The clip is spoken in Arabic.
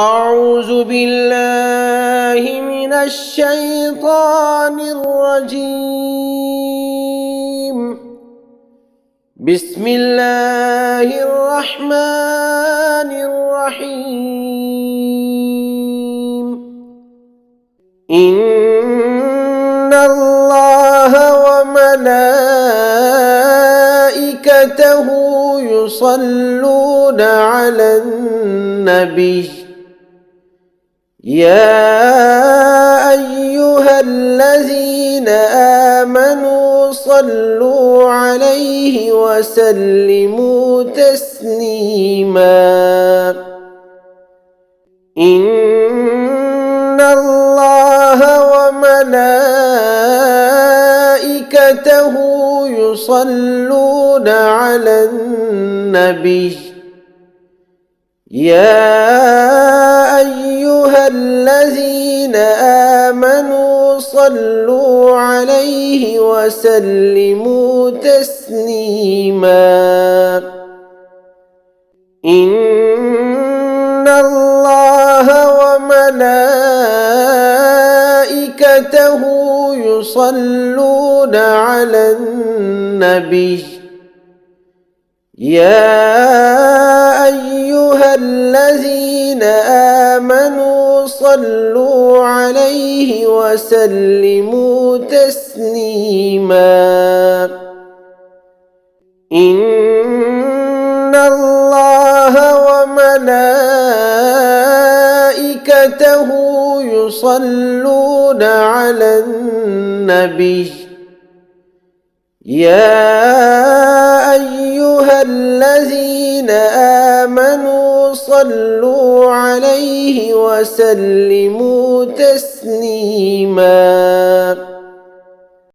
أعوذ بالله من الشيطان الرجيم. بسم الله الرحمن الرحيم. إن الله وملائكته يصلون على النبي يا أيها الذين آمنوا صلوا عليه وسلموا تسليما. إن الله وملائكته يصلون على النبي يا أيها الذين آمنوا صلوا عليه وسلموا تسليما. إن الله وملائكته يصلون على النبي يا أيها الذين آمنوا صلوا عليه وسلموا تسليما. إن الله وملائكته يصلون على النبي يا أيها الذين آمنوا صلوا عليه وسلموا تسليما.